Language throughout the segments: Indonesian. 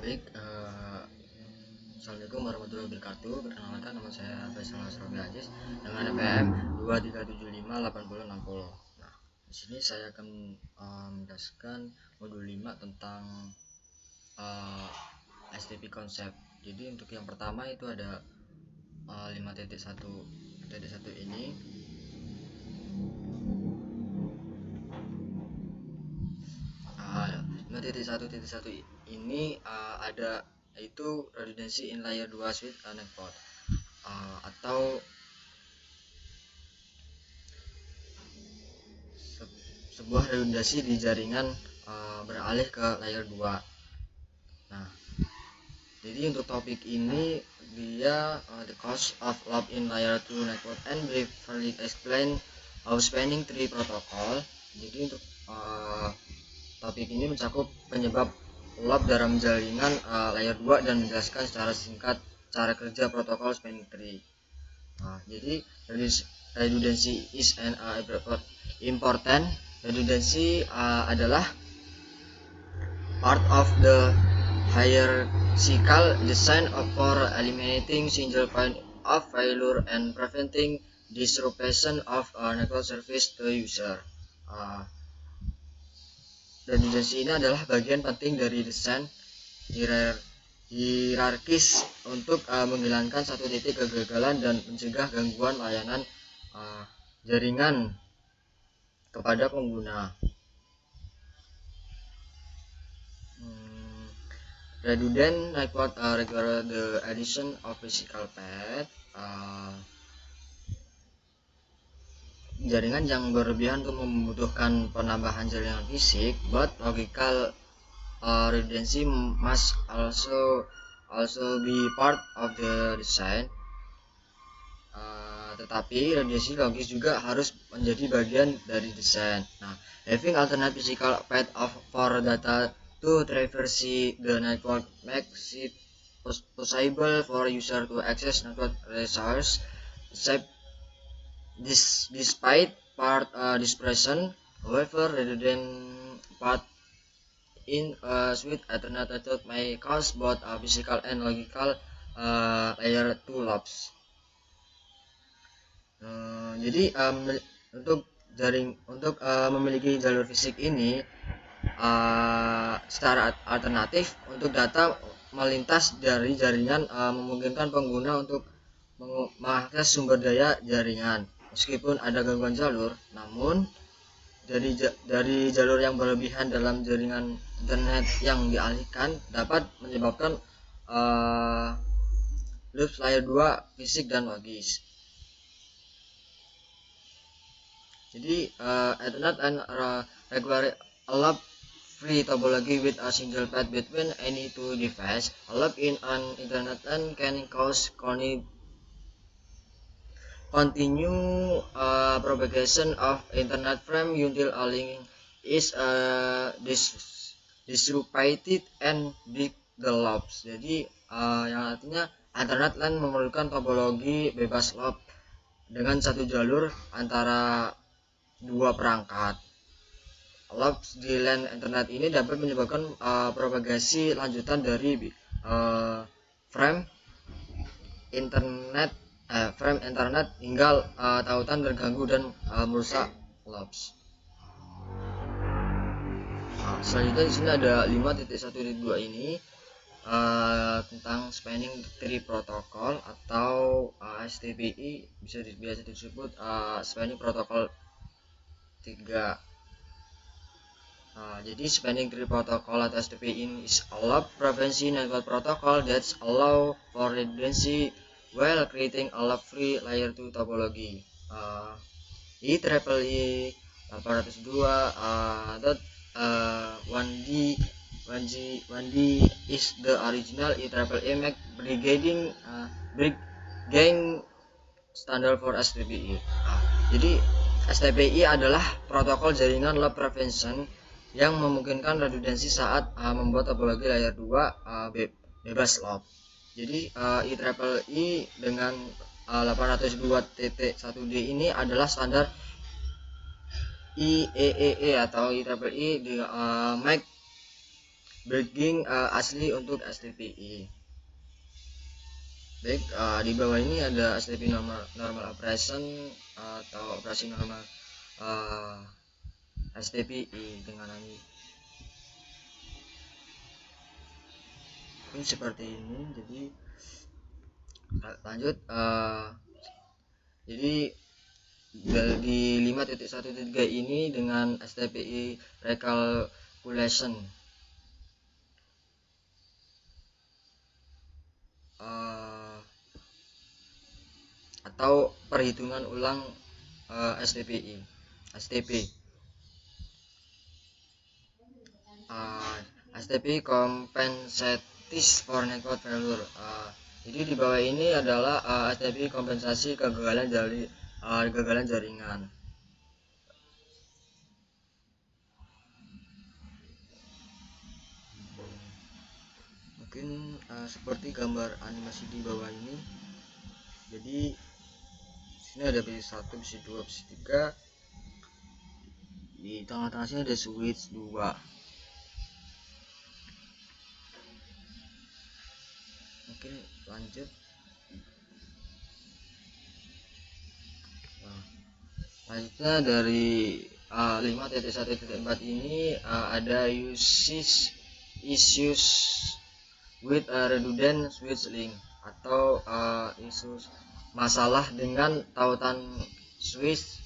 Baik, Assalamualaikum warahmatullahi wabarakatuh. Perkenalkan, nama saya Faisal Asrofi Aziz dengan NPM 23758060. Nah, di sini saya akan menjelaskan modul 5 tentang STP konsep. Jadi untuk yang pertama itu ada 5.1.1 ini. Uh, 5.1.1 ini ada yaitu redundancy in layer 2 with network, atau sebuah redundansi di jaringan beralih ke layer 2. Nah, jadi untuk topik ini dia the cost of loop in layer 2 network and briefly explain how spanning tree protocol. Jadi untuk topik ini mencakup penyebab loop dalam jaringan layer 2 dan menjelaskan secara singkat cara kerja protokol spanning tree. Jadi redundancy is an important. Redundancy adalah part of the hierarchical design for eliminating single point of failure and preventing disruption of network service to user. Redundancy ini adalah bagian penting dari desain hierarkis untuk menghilangkan satu titik kegagalan dan mencegah gangguan layanan jaringan kepada pengguna. Redundant network require the addition of physical path. Jaringan yang berlebihan untuk membutuhkan penambahan jaringan fisik, but logical redundancy must also be part of the design. Tetapi redundansi logis juga harus menjadi bagian dari desain. Nah, having alternate physical path for data to traverse the network makes it possible for user to access network resource despite part dispersion. However, redundant path in a suite alternate network may cause both physical and logical layer 2 loops. Jadi untuk memiliki jalur fisik ini secara alternatif untuk data melintas dari jaringan memungkinkan pengguna untuk mengakses sumber daya jaringan meskipun ada gangguan jalur. Namun dari jalur yang berlebihan dalam jaringan internet yang dialihkan dapat menyebabkan loops layer 2 fisik dan logis. Jadi Ethernet and require a loop free topology with a single path between any two devices. A loop in an Ethernet LAN can cause continue propagation of Internet frame until a link is disrupted and break the loops. Jadi yang artinya Ethernet LAN memerlukan topologi bebas loop dengan satu jalur antara dua perangkat. Loops di LAN internet ini dapat menyebabkan propagasi lanjutan dari frame internet hingga tautan terganggu dan merusak loops. Selanjutnya di sini ada 5.1.2 ini tentang spanning tree protocol atau STPI, biasa disebut spanning protocol 3. Jadi spanning tree protocol atau STPI is a loop prevention network protocol that allow for redundancy while creating a loop free layer 2 topology. IEEE 802.1D is the original IEEE MAC Brigaing standard for STPI. Jadi STPI adalah protokol jaringan loop prevention yang memungkinkan redundansi saat membuat topologi layer 2 bebas loop. Jadi IEEE dengan 802.1D ini adalah standar IEEE atau IEEE di MAC breaking asli untuk STPI. Baik, di bawah ini ada STP normal operation atau operasi normal STPI dengan ini seperti ini. Jadi lanjut, jadi di 5.1.3 ini dengan STPI recalculation atau perhitungan ulang STP compensates for network failure. Jadi di bawah ini adalah STP kompensasi kegagalan jaringan. Mungkin seperti gambar animasi di bawah ini. Jadi sini ada PC1, PC2, PC3. Di tengah-tengah sini ada switch 2. Oke, lanjut. Selanjutnya dari 5.1.4 ini ada issues with redundant switch link atau masalah dengan tautan switch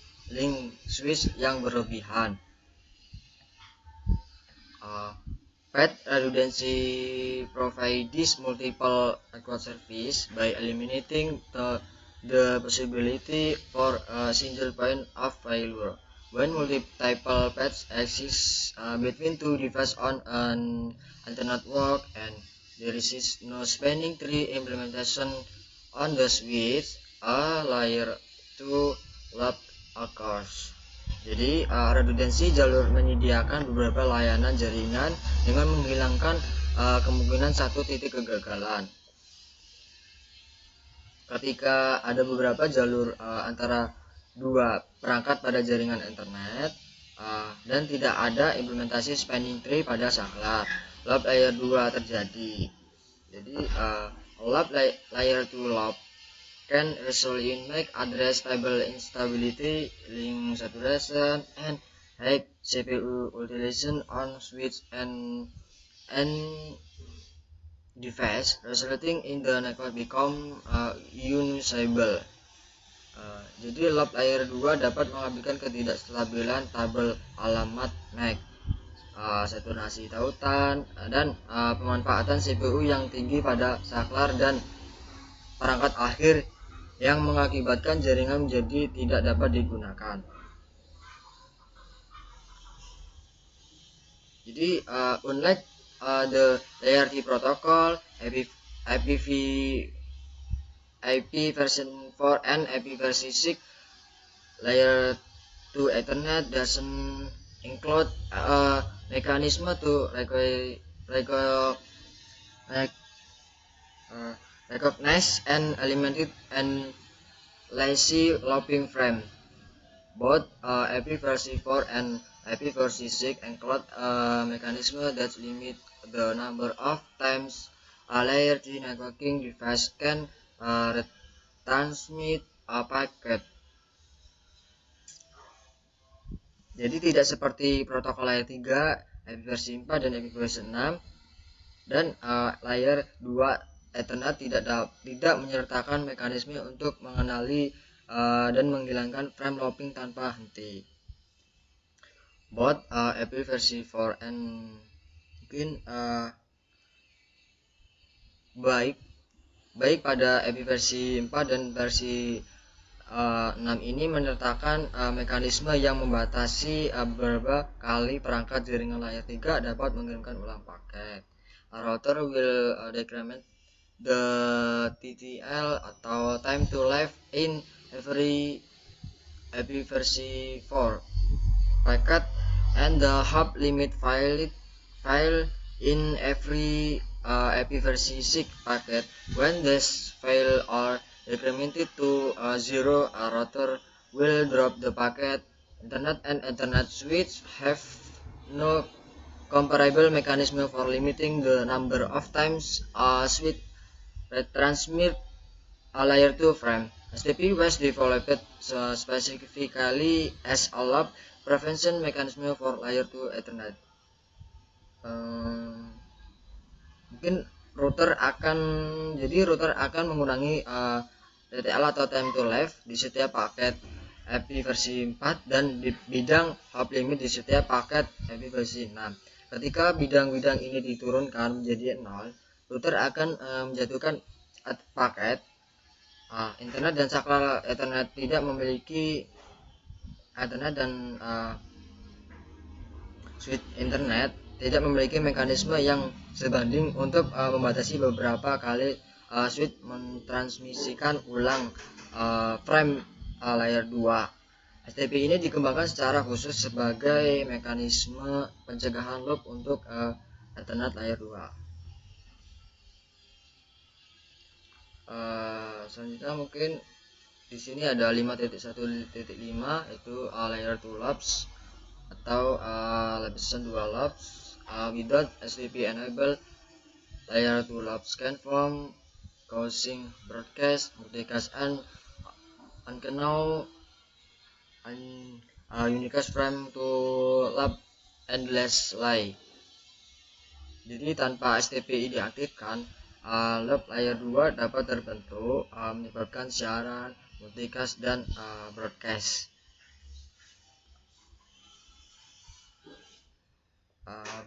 yang berlebihan. Path redundancy provides multiple network service by eliminating the possibility for a single point of failure. When multiple paths exist between two devices on an alternate network and there is no spanning tree implementation on the switch, a layer 2 loop occurs. Jadi redundansi jalur menyediakan beberapa layanan jaringan dengan menghilangkan kemungkinan satu titik kegagalan. Ketika ada beberapa jalur antara dua perangkat pada jaringan internet dan tidak ada implementasi spanning tree pada saklar, loop layer 2 terjadi. Jadi loop layer 2 loop can result in MAC address table instability, link saturation, and high CPU utilization on switch and device, resulting in the network become unusable. Jadi loop layer 2 dapat mengakibatkan ketidakstabilan tabel alamat MAC, saturasi tautan, dan pemanfaatan CPU yang tinggi pada saklar dan perangkat akhir yang mengakibatkan jaringan menjadi tidak dapat digunakan. Jadi unlike the layer 3 protocol, IP version 4 and IP version 6, layer 2 Ethernet doesn't include a mechanism to recognize and eliminate and lazy looping frame. Both IP version 4 and IP version 6 include a mechanism that limit the number of times a layer 3 networking device can retransmit a packet. Jadi tidak seperti protokol layer 3, IP versi 4 dan IP versi 6, dan layer 2 Ethernet tidak menyertakan mekanisme untuk mengenali dan menghilangkan frame looping tanpa henti. Both IP versi 4 and mungkin baik pada IP versi 4 dan versi 6 ini menyertakan mekanisme yang membatasi berapa kali perangkat jaringan layer 3 dapat mengirimkan ulang paket. A router will decrement the TTL atau time to live in every IP versi 4 packet and the hub limit file in every IP versi 6 packet. When this file are decremented to 0, a router will drop the packet. Internet and Ethernet switch have no comparable mechanism for limiting the number of times a switch retransmit a layer 2 frame. STP was developed specifically as a loop prevention mechanism for layer 2 Ethernet. Mungkin router akan mengurangi TTL atau time to live di setiap paket IP versi 4 dan di bidang hop limit di setiap paket IP versi 6. Ketika bidang-bidang ini diturunkan menjadi 0, router akan menjatuhkan paket internet dan saklar Ethernet tidak memiliki Ethernet dan switch internet tidak memiliki mekanisme yang sebanding untuk membatasi beberapa kali switch mentransmisikan ulang frame layer 2. STP ini dikembangkan secara khusus sebagai mekanisme pencegahan loop untuk Ethernet layer 2. Selanjutnya mungkin di sini ada 5.1.5 itu layer 2 loops atau lapisan 2 loops. Without STP enable layer 2 loops can form causing broadcast, multicast and unknown unicast frame to loop endlessly. Jadi tanpa STPI diaktifkan, loop layer 2 dapat terbentuk menyebabkan siaran, multicast dan broadcast.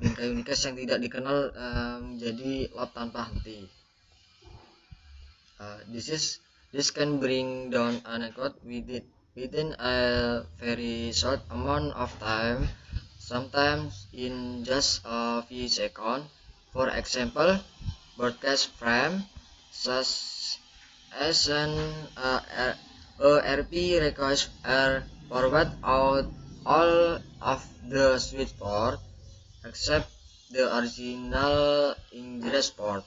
Bingkai unicast yang tidak dikenal menjadi loop tanpa henti. This can bring down a network within a very short amount of time, sometimes in just a few seconds. For example, broadcast frame such as an RP requires forward out all of the switch port except the original ingress port.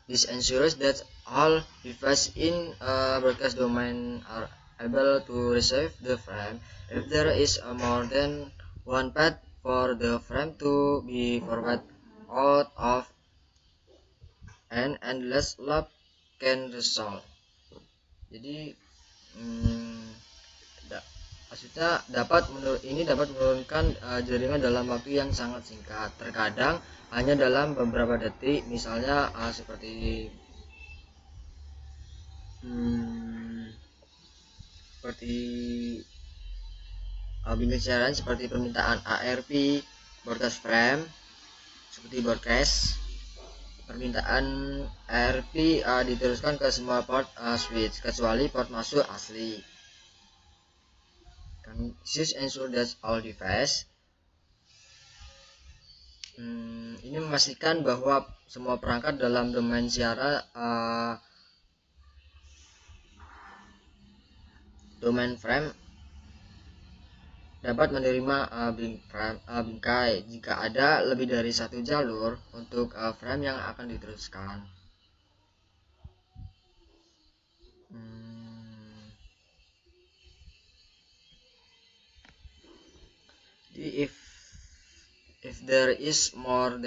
This ensures that all devices in a broadcast domain are able to receive the frame. If there is more than one path for the frame to be forwarded out of, an endless loop can result. Jadi maksudnya dapat menurunkan jaringan dalam waktu yang sangat singkat, terkadang hanya dalam beberapa detik, misalnya seperti bingkai siaran seperti permintaan ARP broadcast frame seperti broadcast. Permintaan ARP diteruskan ke semua port switch kecuali port masuk asli. This ensure that all device ini memastikan bahwa semua perangkat dalam domain siaran domain frame dapat menerima bingkai jika ada lebih dari satu jalur untuk frame yang akan diteruskan. If there is more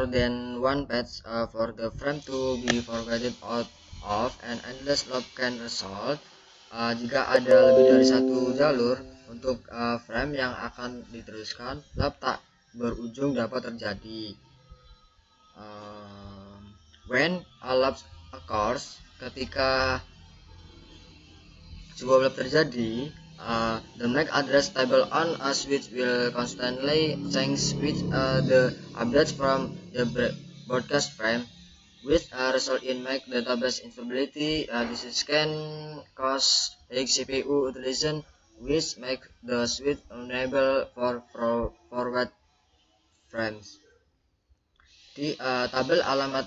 than one path for the frame to be forwarded out of, an endless loop can result. Jika ada lebih dari satu jalur untuk frame yang akan diteruskan, loop tak berujung dapat terjadi. When a loop occurs, ketika sebuah loop terjadi, the MAC address table on a switch will constantly change with the updates from the broadcast frame, which result in MAC database instability. This can cause CPU utilization, which make the switch unable for forward frames. Di tabel alamat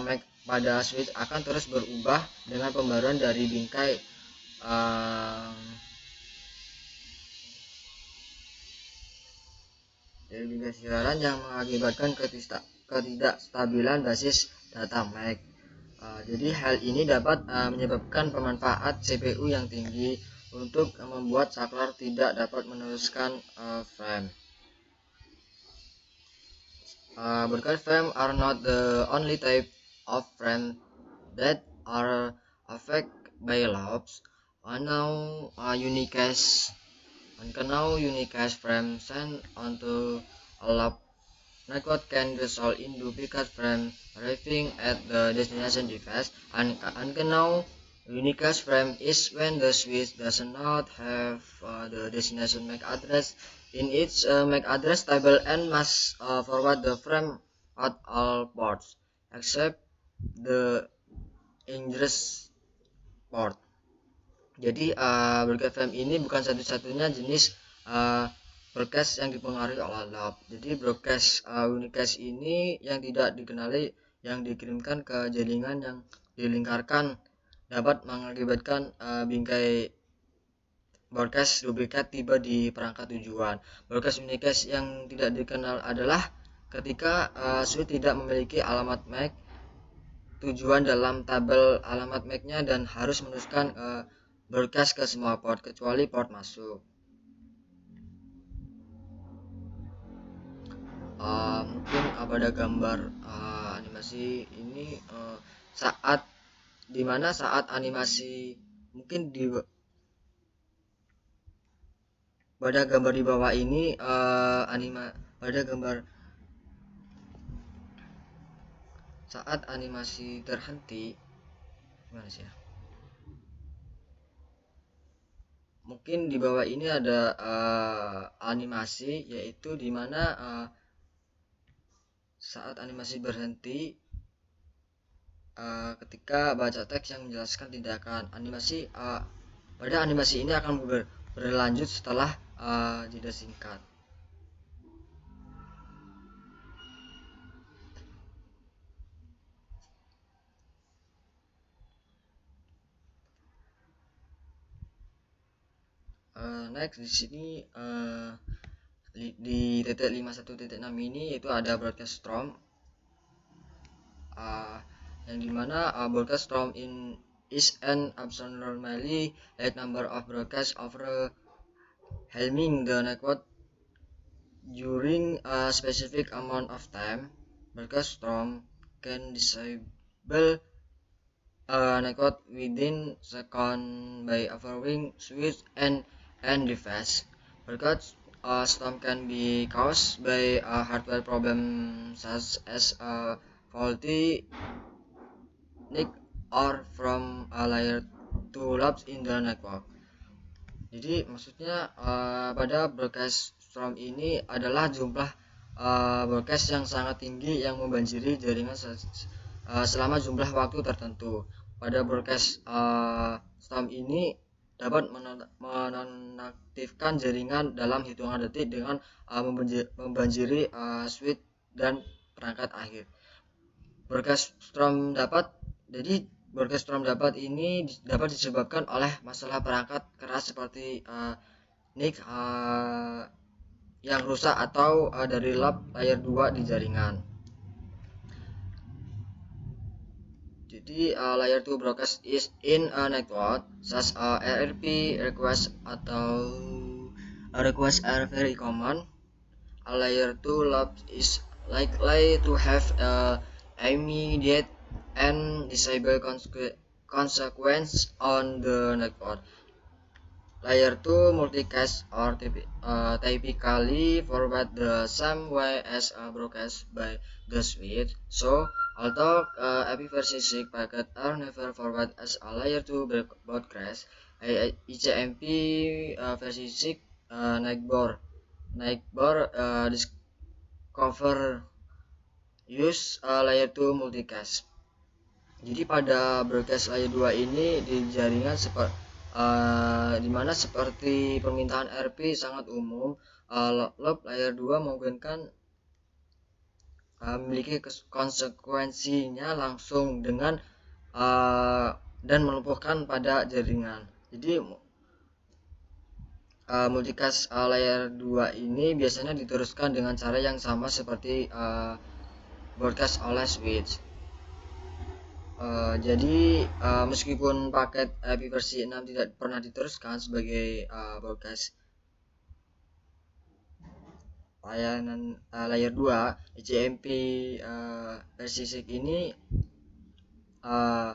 MAC pada switch akan terus berubah dengan pembaruan dari bingkai siaran yang mengakibatkan ketidakstabilan basis data MAC. Jadi hal ini dapat menyebabkan pemanfaat CPU yang tinggi untuk membuat saklar tidak dapat meneruskan frame. Broadcast frame are not the only type of frame that are affected by loops. Now unicast frame sent onto a loop network can result in duplicate frame arriving at the destination device. And now unicast frame is when the switch does not have the destination MAC address in its MAC address table and must forward the frame at all ports except the ingress port. Jadi broadcast frame ini bukan satu-satunya jenis broadcast yang dipengaruhi oleh loop. Jadi broadcast unicast ini yang tidak dikenali yang dikirimkan ke jaringan yang dilingkarkan dapat mengakibatkan bingkai broadcast duplikat tiba di perangkat tujuan. Broadcast unicast yang tidak dikenal adalah ketika switch tidak memiliki alamat MAC tujuan dalam tabel alamat MAC-nya dan harus meneruskan broadcast ke semua port kecuali port masuk. Mungkin pada gambar animasi ini saat animasi mungkin pada gambar di bawah ini pada gambar saat animasi terhenti gimana sih ya? Mungkin di bawah ini ada animasi, yaitu dimana saat animasi berhenti ketika baca teks yang menjelaskan tindakan animasi. Pada animasi ini akan berlanjut setelah jeda singkat. Next di sini di titik 51.6 ini itu ada broadcast strom yang dimana broadcast strom is an abnormally large number of broadcasts overwhelming the network during a specific amount of time. Broadcast strom can disable a network within seconds by overwhelming switch and device. Broadcast storm can be caused by a hardware problem such as a faulty NIC or from a layer 2 loops in the network. Jadi maksudnya pada broadcast storm ini adalah jumlah broadcast yang sangat tinggi yang membanjiri jaringan selama jumlah waktu tertentu. Pada broadcast storm ini dapat menonaktifkan jaringan dalam hitungan detik dengan membanjiri switch dan perangkat akhir. Broadcast storm dapat ini dapat disebabkan oleh masalah perangkat keras seperti NIC yang rusak atau dari loop layer 2 di jaringan. Jadi layer 2 broadcast is in a network such RRP request atau request are very common. A layer 2 loop is likely to have immediate and disable consequence on the network. Layer 2 multicast are typically forward the same way as a broadcast by the switch. So, although IPv6 packets are never forwarded as a layer 2 broadcast, ICMP versi 6 Nightbor discover use layer 2 multicast. Jadi pada broadcast layer 2 ini di jaringan dimana seperti permintaan RP sangat umum, loop layer 2 memungkinkan memiliki konsekuensinya langsung dengan dan melumpuhkan pada jaringan. Jadi multicast layer 2 ini biasanya diteruskan dengan cara yang sama seperti broadcast oleh switch. Jadi meskipun paket IP versi 6 tidak pernah diteruskan sebagai broadcast layanan layer 2, ICMP versi 6 ini uh,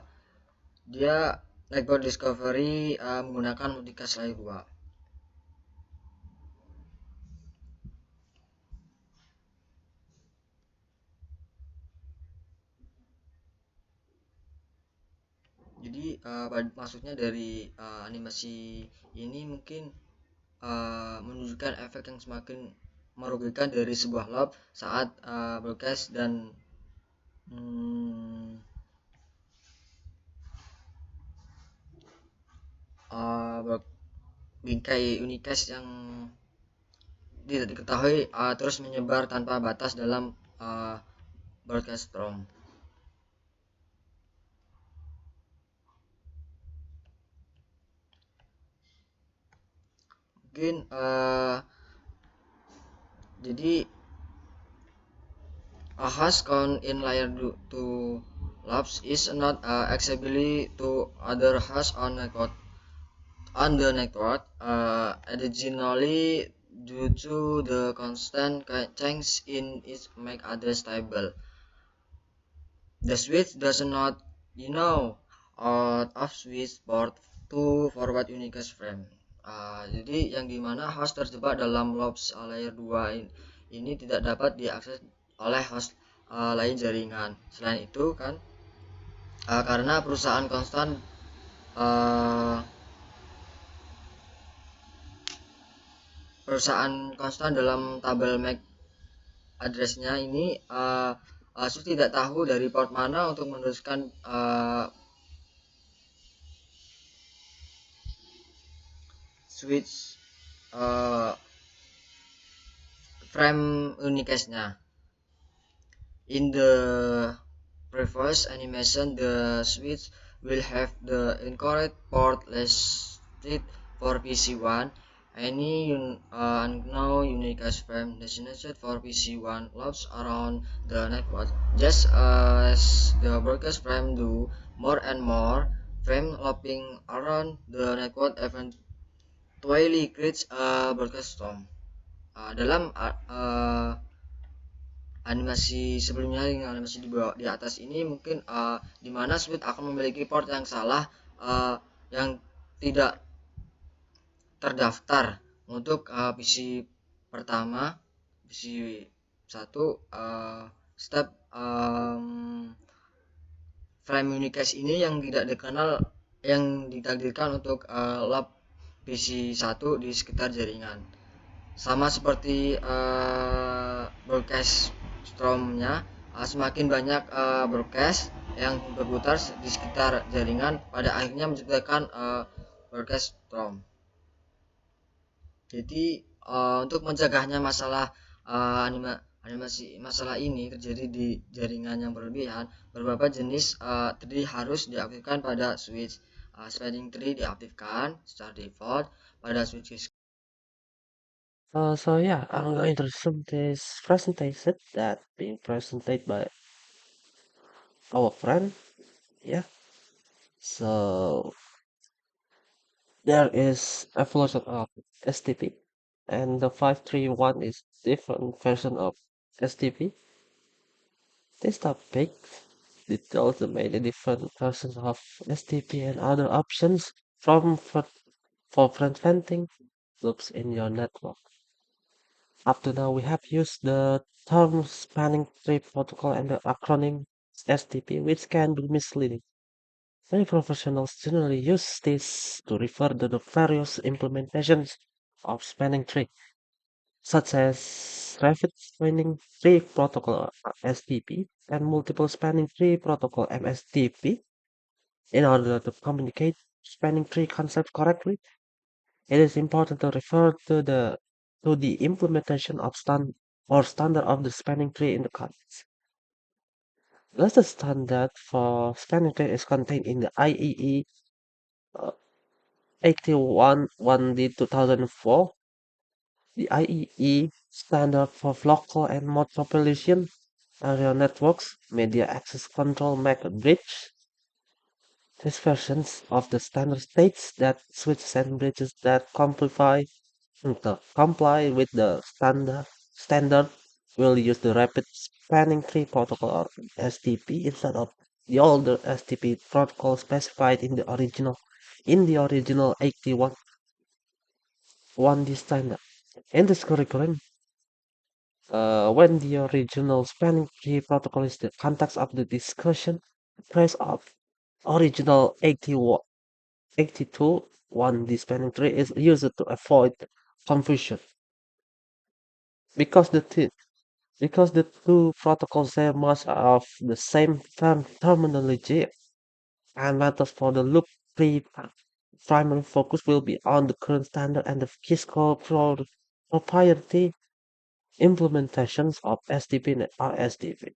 dia network discovery menggunakan multicast layer 2. Jadi maksudnya dari animasi ini mungkin menunjukkan efek yang semakin merugikan dari sebuah lob saat broadcast dan hmm, bingkai unicast yang tidak diketahui terus menyebar tanpa batas dalam broadcast storm. Mungkin jadi a hash count in layer 2 labs is not accessible to other hash on the network. Additionally, due to the constant change in its MAC address table, the switch does not out of switch port to forward unicast frame. Jadi yang dimana host terjebak dalam lobs layer 2 ini tidak dapat diakses oleh host lain jaringan. Selain itu kan karena perusahaan konstan dalam tabel MAC addressnya ini Asus tidak tahu dari port mana untuk meneruskan switch frame unicastnya. In the previous animation, the switch will have the incorrect port listed for PC1. Any unknown unicast frame designated for PC1 loops around the network, just as the broadcast frame do. More and more frame looping around the network eventually creates a broadcast storm. Dalam animasi sebelumnya dengan animasi di atas ini mungkin di mana switch akan memiliki port yang salah yang tidak terdaftar untuk PC pertama, PC 1 step frame unicast ini yang tidak dikenal yang ditakdirkan untuk lab PC 1 di sekitar jaringan. Sama seperti broadcast stromnya, semakin banyak broadcast yang berputar di sekitar jaringan pada akhirnya menciptakan broadcast storm. Jadi untuk mencegahnya masalah animasi masalah ini terjadi di jaringan yang berlebihan, beberapa jenis tree harus diaktifkan pada switch. Spanning tree diaktifkan secara default pada switch. So yeah, I'm going to resume this presentation that being presented by our friend. Yeah. So there is evolution of STP, and the 531 is different version of STP. This topic details the many different versions of STP and other options for preventing loops in your network. Up to now, we have used the term spanning tree protocol and the acronym STP, which can be misleading. Many professionals generally use this to refer to the various implementations of spanning tree, such as rapid spanning tree protocol (STP) and multiple spanning tree protocol (MSTP). In order to communicate spanning tree concept correctly, it is important to refer to the implementation of standard of the spanning tree in the context. Thus, the standard for spanning tree is contained in the IEEE 81-1D 2004, the IEEE standard for local and multi-population area networks, media access control method bridge, These versions of the standard states that switches and bridges that comply with the standard will use the rapid spanning tree protocol or STP instead of the older STP protocol specified in the original 81 1D standard. In this curriculum, when the original spanning tree protocol is the context of the discussion, the price of original 82 1D spanning tree is used to avoid confusion because the two protocols share much of the same terminology and methods for the loop pre primary focus will be on the current standard and the fiscal proprietary implementations of STP and RSTP.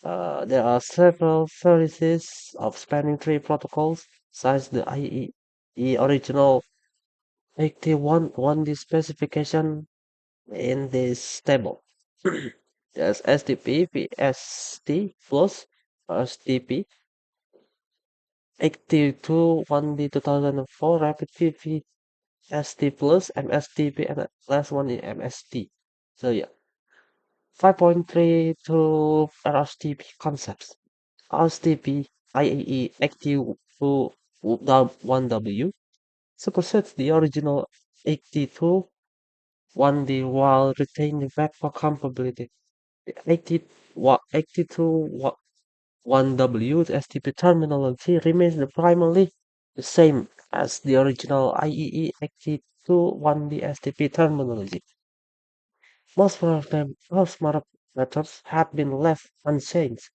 There are several varieties of spanning tree protocols, such the IEE original 81 1D specification in this table. There's STP, VST plus STP, 82 1D 2004, Rapid VVST plus MSTP, and the last one is MST. So yeah, 5.3 to RSTP concepts. RSTP IEE Active 1W supersets the original 82 1D while retaining backward compatibility. The 82 1W STP terminology remains primarily the same as the original IEE 82 1D STP terminology. Most methods have been left unchanged.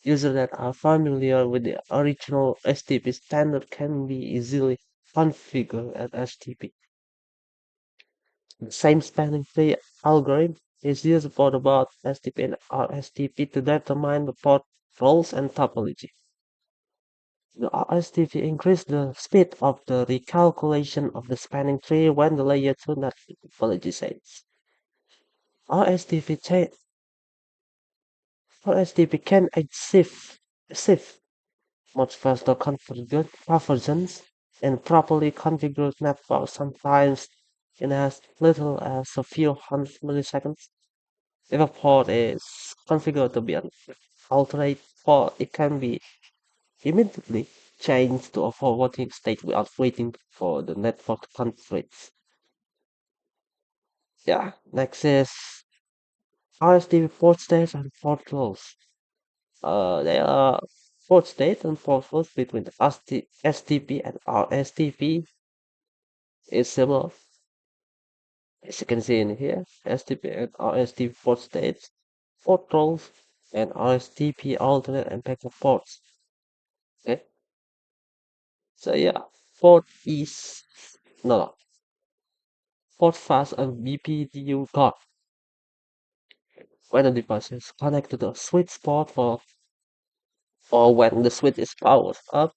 Users that are familiar with the original STP standard can be easily configured as STP. The same spanning tree algorithm is used for both STP and RSTP to determine the port roles and topology. The RSTP increases the speed of the recalculation of the spanning tree when the layer 2 net topology changes. RSTP, cha- RSTP can achieve much faster convergence and properly configured network sometimes in as little as a few hundred milliseconds. If a port is configured to be an alternate port, it can be immediately changed to a forwarding state without waiting for the network to conflict. Yeah, next is RSTP port states and port flows. There are port state and port flows between the STP and RSTP is similar. As you can see in here, STP and RSTP port states, port roles, and RSTP alternate and backup ports. Okay, so yeah, port is no, port fast and BPDU guard. When the device is connected to the switch port or when the switch is powered up,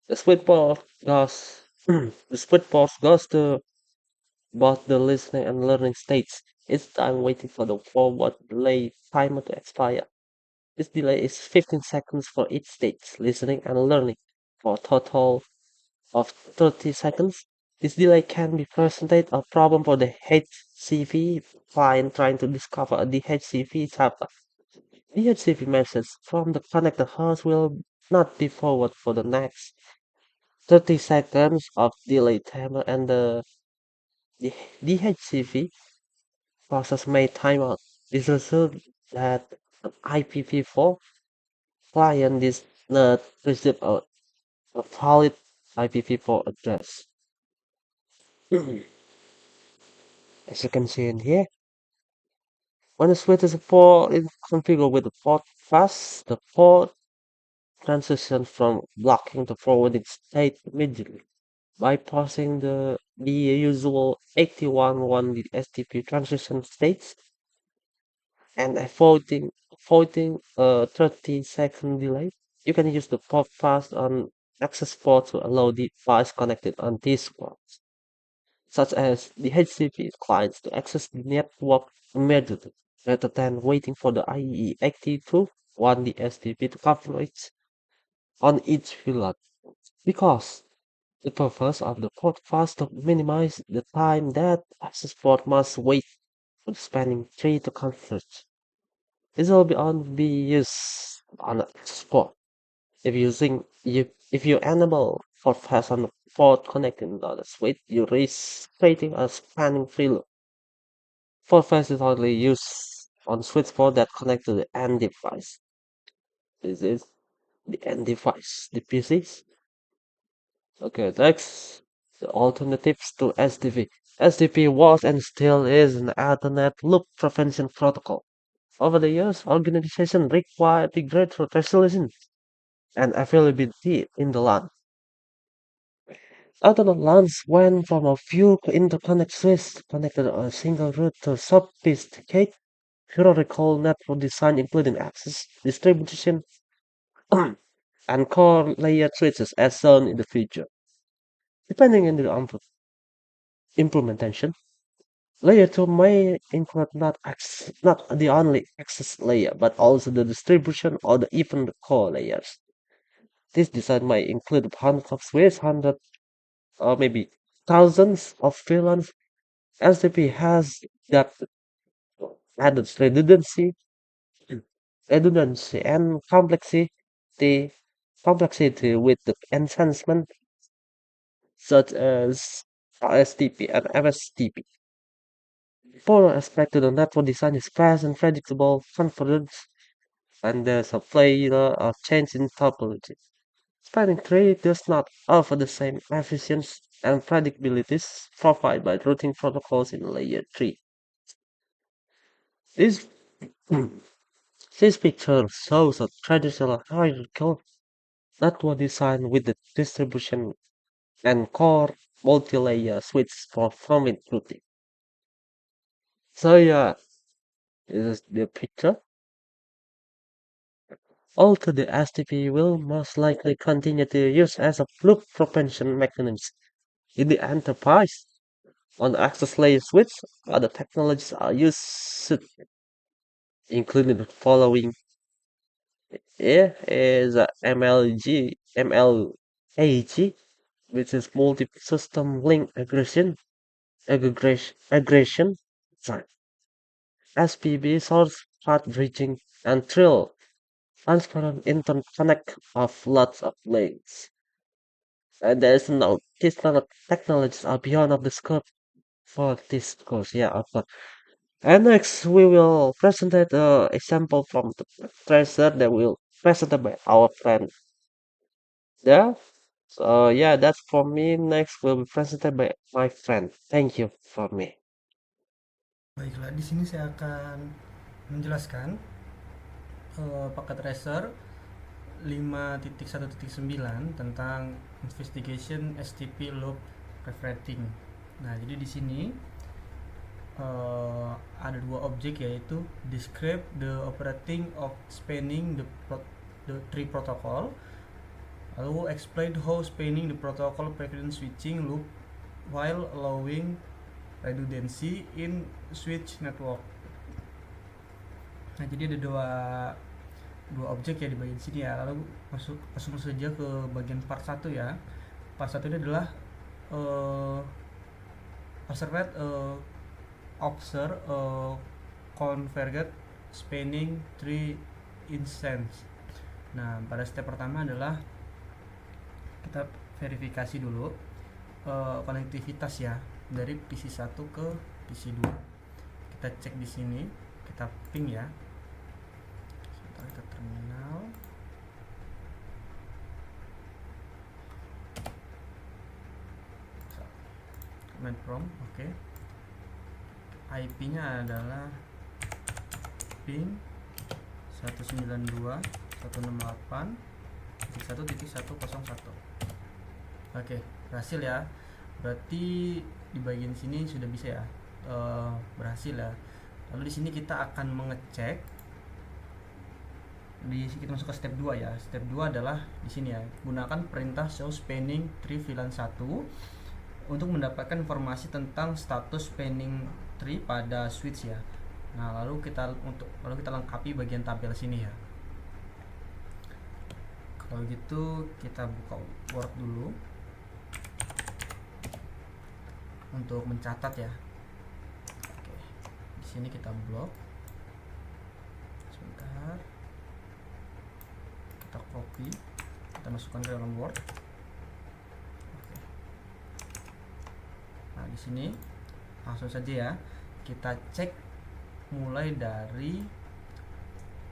the switch port goes the switch port goes to both the listening and learning states. Each time waiting for the forward delay timer to expire. This delay is 15 seconds for each stage, listening and learning, for a total of 30 seconds. This delay can be presented a problem for the HCV client trying to discover a DHCP chapter. DHCP message from the connected host will not be forwarded for the next 30 seconds of delay timer and the DHCP process may time out. This results that an IPv4 client is not receive a valid IPv4 address. As you can see in here, when the switch is configured with the port fast, the port transitions from blocking to forwarding state immediately, bypassing the usual 81 STP transition states and avoiding a 30-second delay. You can use the port fast on access port to allow device connected on these ports, such as the HCP clients to access the network immediately, rather than waiting for the IEE 82 1 the STP to calculate. on each VLAN because the purpose of the port was to minimize the time that access port must wait for the spanning tree to converge. This will be used on access port. If you enable port pass on the port connecting to the switch, you risk creating a spanning tree loop. Port pass is only used on switch port that connect to the end device. This is the end device, the PCs. Okay, next, the alternatives to SDP. SDP was and still is an alternate loop prevention protocol. Over the years, organizations required the greater resolution and availability in the LAN. Alternate LANs went from a few interconnect switches connected on a single route to sophisticated hierarchical network design including access, distribution, and core layer switches as shown in the figure. Depending on the implementation, layer 2 may include not the only access layer, but also the distribution or even the core layers. This design might include hundreds of switches, hundreds or maybe thousands of VLANs. SDP has that added redundancy and complexity with the enhancement such as RSTP and MSTP. Important aspect to the network design is fast and predictable confidence, and there's a failure of change in topology. Spanning tree does not offer the same efficiency and predictabilities provided by routing protocols in layer 3. This, this picture shows a traditional hierarchical network design with the distribution and core multi-layer switches for fluid routing. So yeah, this is the picture. Although the STP will most likely continue to use as a loop prevention mechanism in the enterprise. On the access layer switch, other technologies are used, including the following. Here is MLAG, which is multi-system link aggregation, sorry, SPB source path bridging, and trill transparent interconnect of lots of links. And there is no these technologies are beyond of the scope for this course. Yeah, of course. And next we will present the example from the tracer that will presented by our friend. Yeah. So yeah, that's for me. Next will be presented by my friend. Thank you for me. Baiklah, di sini saya akan menjelaskan paket tracer 5.1.9 tentang investigation STP loop reflecting. Nah, jadi di sini ada dua objek, yaitu describe the operating of spanning the tree protocol, lalu explain how spanning the protocol precedent switching loop while allowing redundancy in switch network. Nah, jadi ada dua objek ya di bagian sini ya. Lalu masuk saja ke bagian part 1 ya. Part 1 ini adalah observe converged spanning tree instance. Nah, pada step pertama adalah kita verifikasi dulu konektivitas ya dari PC 1 ke PC 2. Kita cek di sini, kita ping ya. Sebentar, kita terminal. Command prompt, oke. IP-nya adalah ping 192.168.1.1.1. Oke, berhasil ya. Berarti di bagian sini sudah bisa ya, berhasil ya. Lalu di sini kita akan mengecek. Kita masuk ke step 2 ya. Step 2 adalah di sini ya, gunakan perintah show spanning tree VLAN 1 untuk mendapatkan informasi tentang status spanning tree pada switch ya. Nah, lalu kita lengkapi bagian tabel sini ya. Kalau gitu kita buka Word dulu untuk mencatat ya. Oke, di sini kita blok. Sebentar, kita copy, kita masukkan ke dalam Word. Oke. Nah, di sini langsung saja ya, kita cek mulai dari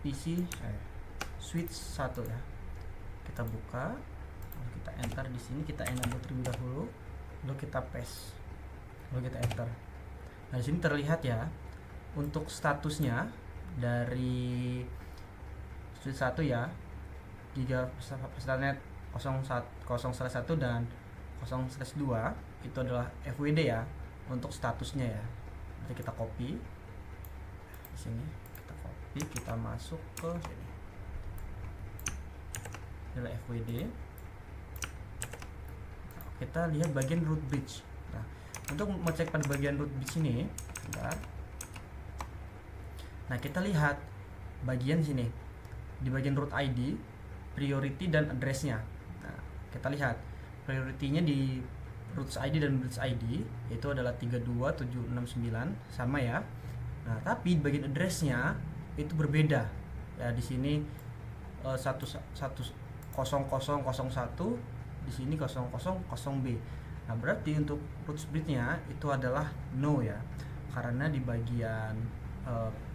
PC switch 1 ya. Kita buka, lalu kita enter. Di sini kita enable terlebih dahulu, lalu kita paste, lalu kita enter. Nah, di sini terlihat ya untuk statusnya dari switch 1 ya, Giga Fastanet 0/1 dan 0/2 itu adalah FWD ya untuk statusnya ya. Nanti kita copy di sini, kita copy, kita masuk ke sini. Ini adalah FWD. Nah, kita lihat bagian root bridge. Nah, untuk mengecek pada bagian root bridge ini, bentar. Nah, kita lihat bagian sini di bagian root ID, priority dan address-nya. Nah, kita lihat priority-nya di root ID dan bridge ID itu adalah 32769 sama ya. Nah, tapi bagian address-nya itu berbeda. Ya, di sini 10001, di sini 000B. Nah, berarti untuk root bridge-nya itu adalah no ya. Karena di bagian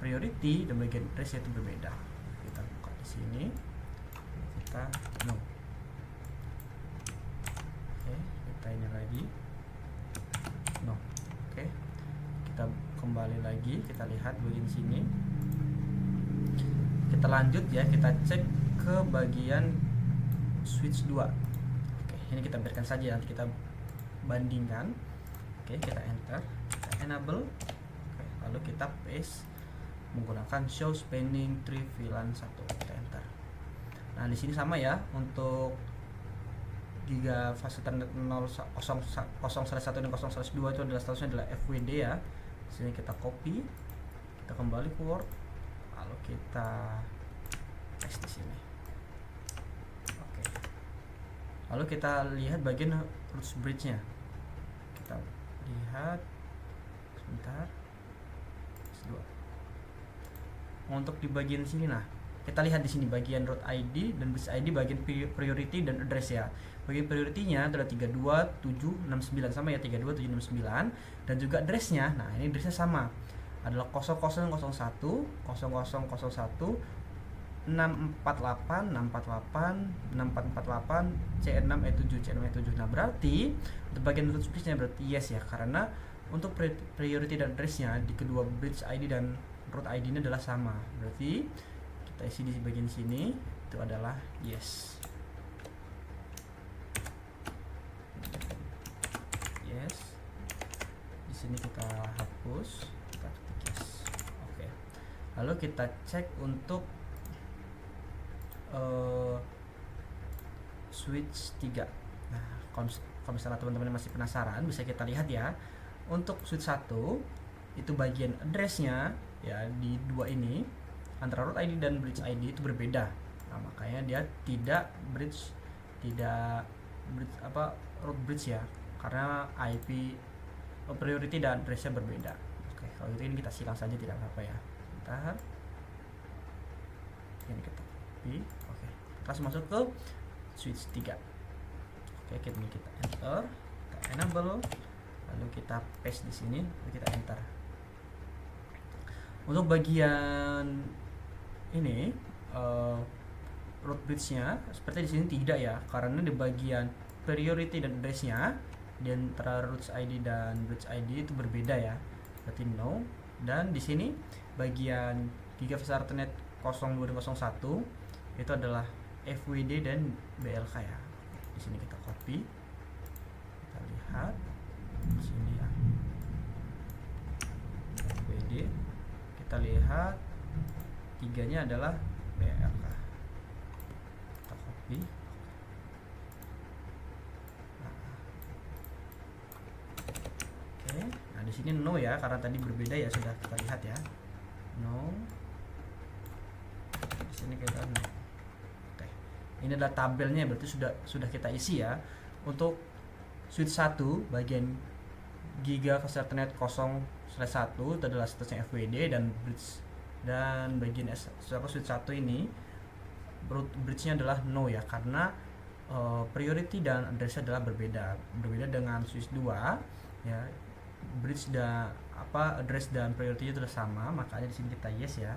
priority dan bagian address itu berbeda. Kita buka di sini, kita no. Oke, kita ini lagi no. Oke, kita kembali lagi, kita lihat bagian sini. Kita lanjut ya, kita cek ke bagian switch 2. Oke, ini kita biarkan saja, nanti kita bandingkan. Oke, kita enter, kita enable. Oke, lalu kita paste menggunakan show spanning tree VLAN 1. Kita enter. Nah, di sini sama ya, untuk Giga Fastanet 0/1 dan 0/2 itu adalah statusnya adalah FWD ya. Di sini kita copy, kita kembali ke Word, lalu kita paste di sini. Oke. Lalu kita lihat bagian root bridge-nya. Kita lihat sebentar. Untuk di bagian sini, nah, kita lihat di sini bagian root ID dan bridge ID, bagian priority dan address ya. Bagian priority-nya adalah 32769 sama ya, 32769, dan juga address-nya. Nah, ini address-nya sama. Adalah 0001 0001 648 648 6448 C6E7 C6E7. Nah, berarti untuk bagian root bridge-nya berarti yes ya, karena untuk priority dan address-nya di kedua bridge ID dan root ID-nya adalah sama. Berarti kita isi di bagian sini itu adalah yes. Yes. Di sini kita hapus, kita ketik yes. Oke. Lalu kita cek untuk switch 3. Nah, kalau misalnya teman-teman masih penasaran, bisa kita lihat ya. Untuk switch 1 itu bagian address-nya ya, di dua ini antara root ID dan bridge ID itu berbeda. Nah, makanya dia tidak root bridge ya, karena IP priority dan address-nya berbeda. Oke, kalau gitu ini kita silang saja, tidak apa-apa ya. Bentar. Ini kita copy. Oke, langsung masuk ke switch 3. Oke, kita enter, kita enable, lalu kita paste di sini, lalu kita enter. Untuk bagian ini root bridge-nya seperti di sini tidak ya, karena di bagian priority dan address-nya di antara root ID dan bridge ID itu berbeda ya, berarti no. Dan di sini bagian Giga Fastanet 0201 itu adalah FWD dan BLK ya. Di sini kita copy, kita lihat di sini ya, FWD, kita lihat tiganya adalah BLK, kita copy. Oke, nah di sini no ya, karena tadi berbeda ya, sudah kita lihat ya, no. Di sini kita no. Oke, Ini adalah tabelnya, berarti sudah kita isi ya. Untuk switch 1 bagian Giga Fast Ethernet 0/1 itu adalah statusnya FWD, dan bagian switch 1 ini bridge-nya adalah no ya, karena priority dan address adalah berbeda dengan switch 2 ya. Bridge dan address dan priority itu sudah sama, makanya di sini kita yes ya.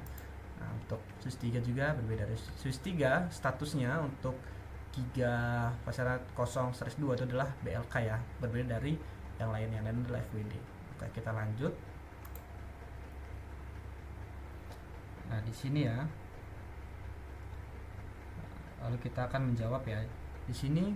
Nah, untuk switch 3 juga berbeda. Dari switch 3 statusnya untuk Giga Fast Ethernet 0/2 itu adalah BLK ya, berbeda dari yang lainnya, dan adalah FWD. Oke, kita lanjut. Nah, di sini ya. Lalu kita akan menjawab ya. Di sini,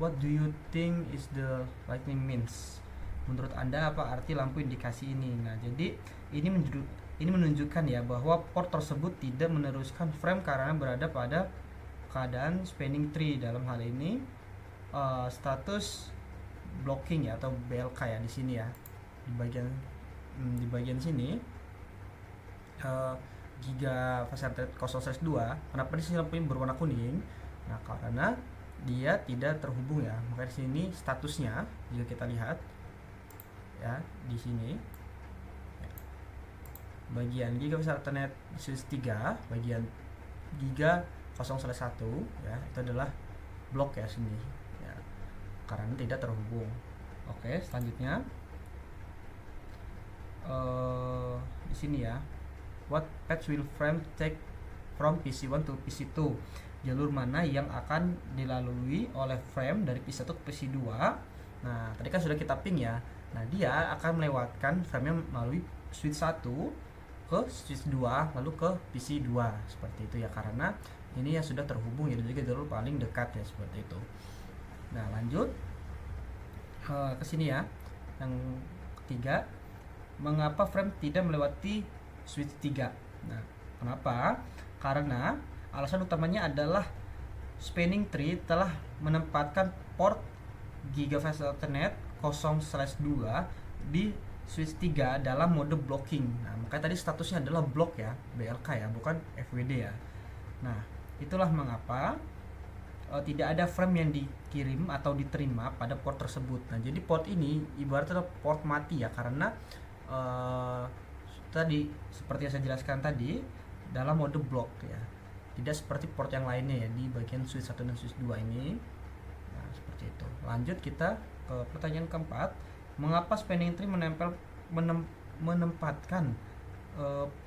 what do you think is the lightning means? Menurut Anda apa arti lampu indikasi ini? Nah, jadi ini menunjukkan ya bahwa port tersebut tidak meneruskan frame karena berada pada keadaan spanning tree. Dalam hal ini status blocking ya, atau BLK ya di sini ya. Di bagian sini Giga Fast Ethernet 0/2. Kenapa di sini lampunya berwarna kuning? Nah, karena dia tidak terhubung ya. Maka di sini statusnya jika kita lihat ya di sini bagian Giga Fast Ethernet switch 3, bagian Giga 0/1 ya, itu adalah blok ya sini ya, karena tidak terhubung. Oke, selanjutnya di sini ya, what path will frame take from PC1 to PC2? Jalur mana yang akan dilalui oleh frame dari PC1 ke PC2? Nah, tadi kan sudah kita ping ya. Nah, dia akan melewatkan frame-nya melalui switch 1 ke switch 2 lalu ke PC2 seperti itu ya, karena ini ya sudah terhubung ya, juga jalur paling dekat ya, seperti itu. Nah, lanjut ke sini ya. Yang ketiga, mengapa frame tidak melewati switch 3? Nah, kenapa? Karena alasan utamanya adalah spanning tree telah menempatkan port Giga Fast Ethernet 0/2 di switch 3 dalam mode blocking. Nah, makanya tadi statusnya adalah block ya, BLK ya, bukan FWD ya. Nah, itulah mengapa tidak ada frame yang dikirim atau diterima pada port tersebut. Nah, jadi port ini ibaratnya port mati ya, karena tadi seperti yang saya jelaskan tadi dalam mode block ya, tidak seperti port yang lainnya ya di bagian switch 1 dan switch 2 ini. Nah, seperti itu. Lanjut kita ke pertanyaan keempat, mengapa spanning tree menempatkan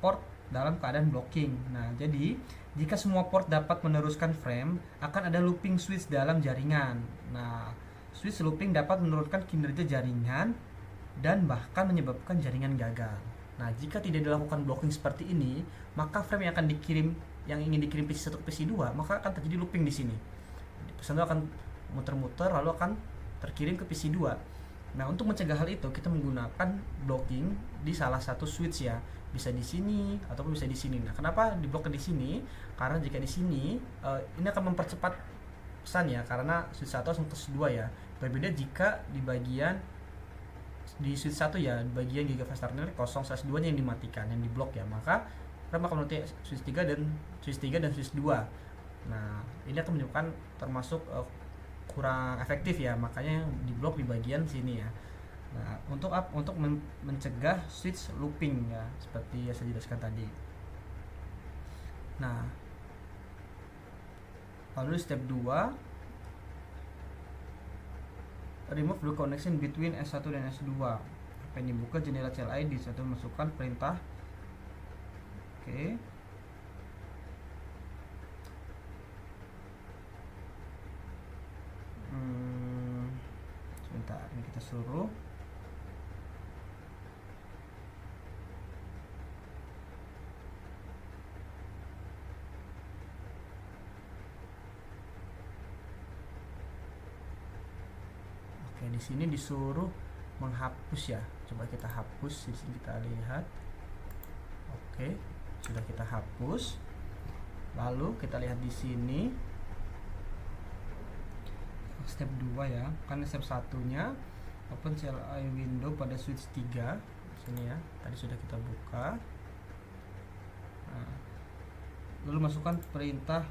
port dalam keadaan blocking? Nah, jadi jika semua port dapat meneruskan frame, akan ada looping switch dalam jaringan. Nah, switch looping dapat menurunkan kinerja jaringan dan bahkan menyebabkan jaringan gagal. Nah, jika tidak dilakukan blocking seperti ini, maka frame yang ingin dikirim PC1 ke PC2, maka akan terjadi looping di sini. Pesan itu akan muter-muter lalu akan terkirim ke PC2. Nah, untuk mencegah hal itu, kita menggunakan blocking di salah satu switch ya. Bisa di sini ataupun bisa di sini. Nah, kenapa diblok di sini? Karena jika di sini ini akan mempercepat pesan ya, karena switch 1 langsung ke switch 2 ya. Berbeda jika di switch 1 ya, bagian Giga Fast Ethernet 0/2 nya yang dimatikan, yang diblok ya, maka frame akan menutup switch 3 dan switch 2. Nah, ini akan menyebabkan termasuk kurang efektif ya, makanya diblok di bagian sini ya. Nah, untuk mencegah switch looping ya, seperti yang saya jelaskan tadi. Nah, lalu step 2, remove the connection between S1 dan S2. Apa ini? Buka jendela CLI di satu, masukkan perintah. Oke. Sebentar, ini kita suruh. Oke, di sini disuruh menghapus ya. Coba kita hapus, di sini kita lihat. Oke, sudah kita hapus. Lalu kita lihat di sini step 2 ya. Kan step 1-nya open CLI window pada switch 3 di sini ya. Tadi sudah kita buka. Nah, lalu masukkan perintah.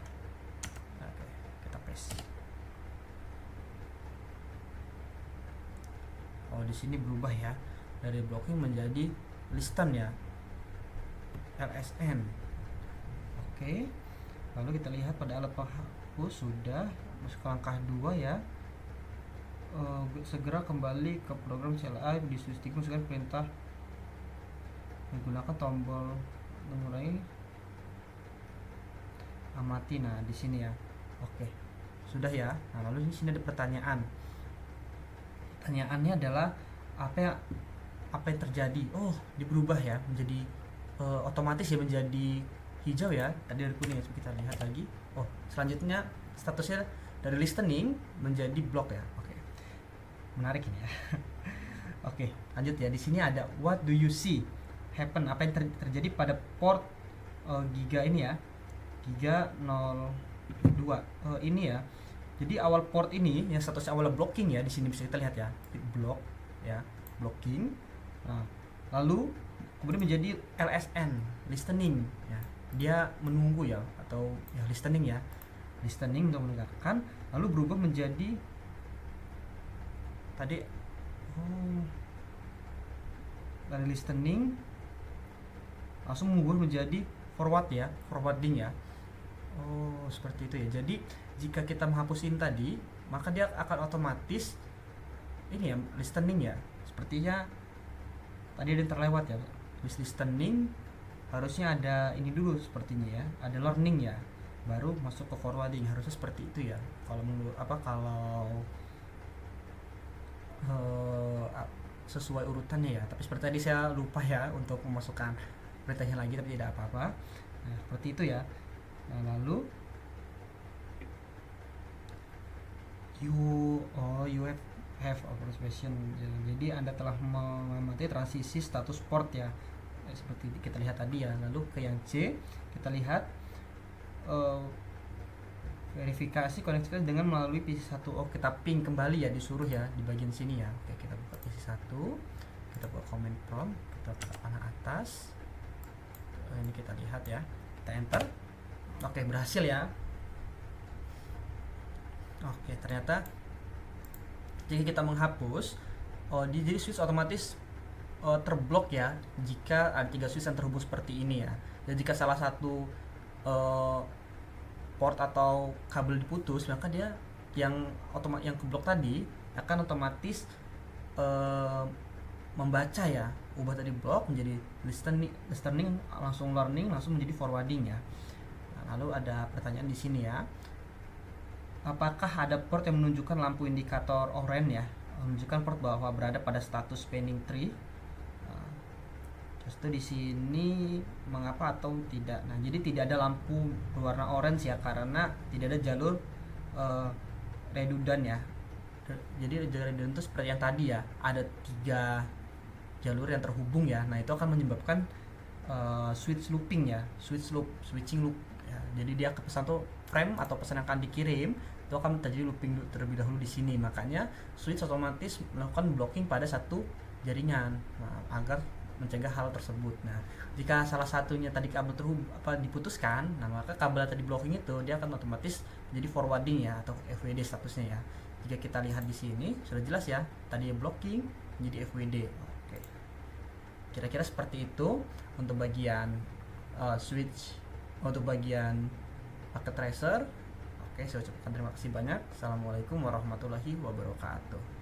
Nah, refresh. Oh, di sini berubah ya dari blocking menjadi listen ya, LSN. Oke, lalu kita lihat pada alat penghapus sudah masuk ke langkah 2 ya. Segera kembali ke program CLI di Switching dengan perintah menggunakan tombol mengurangi amati. Nah, di sini ya. Oke, sudah ya. Nah, lalu di sini ada pertanyaan. Pertanyaannya adalah apa yang terjadi? Oh, berubah ya menjadi otomatis ya menjadi hijau ya. Tadi dari kuning, kita lihat lagi. Oh, selanjutnya statusnya dari listening menjadi block ya. Oke. Menarik ini ya. Oke, lanjut ya. Di sini ada what do you see happen? Apa yang terjadi pada port giga ini ya. Giga 02 ini ya. Jadi awal port ini yang statusnya awal blocking ya, di sini bisa kita lihat ya, block ya, blocking. Nah, lalu kemudian menjadi LSN, listening ya. Dia menunggu ya, atau ya listening ya. Listening untuk mendengarkan, lalu berubah menjadi tadi dari listening langsung mengubah menjadi forward ya, forwarding ya. Oh, seperti itu ya. Jadi jika kita menghapusin tadi, maka dia akan otomatis ini ya, listening ya. Sepertinya tadi ada yang terlewat ya. Listening harusnya ada ini dulu sepertinya ya. Ada learning ya. Baru masuk ke forwarding, harusnya seperti itu ya. Kalau menurut sesuai urutannya ya. Tapi seperti tadi saya lupa ya untuk memasukkan perintahnya lagi, tapi tidak apa-apa. Nah, seperti itu ya. Nah, lalu you have authorization. Jadi Anda telah mengamati transisi status port ya. Seperti kita lihat tadi ya. Lalu ke yang C, kita lihat verifikasi konektivitas dengan melalui PC1. Oh, kita ping kembali ya, disuruh ya di bagian sini ya. Oke, kita buka PC1, kita buka command prompt, kita buka panah atas. Ini kita lihat ya, kita enter. Oke, berhasil ya. Oke, ternyata jika kita menghapus, jadi switch otomatis terblok ya jika ada 3 switch yang terhubung seperti ini ya. Dan jika salah satu port atau kabel diputus, maka dia yang keblok tadi akan otomatis membaca ya, ubah tadi block menjadi listening, langsung learning, langsung menjadi forwarding ya. Nah, lalu ada pertanyaan di sini ya. Apakah ada port yang menunjukkan lampu indikator oranye ya, menunjukkan port bahwa berada pada status spanning tree? Terus itu di sini mengapa atau tidak? Nah, jadi tidak ada lampu berwarna orange ya, karena tidak ada jalur redundant ya. Jadi jalur redundant itu seperti yang tadi ya, ada 3 jalur yang terhubung ya. Nah, itu akan menyebabkan switching loop ya. Jadi dia ke pesan tuh frame atau pesan yang akan dikirim itu akan terjadi looping terlebih dahulu di sini. Makanya switch otomatis melakukan blocking pada satu jaringan agar mencegah hal tersebut. Nah, jika salah satunya tadi kabel diputuskan, nah maka kabel tadi blocking itu dia akan otomatis menjadi forwarding ya, atau FWD statusnya ya. Jika kita lihat di sini sudah jelas ya, tadi blocking menjadi FWD. Oke. Kira-kira seperti itu untuk bagian switch, untuk bagian packet tracer. Oke, saya ucapkan terima kasih banyak. Assalamualaikum warahmatullahi wabarakatuh.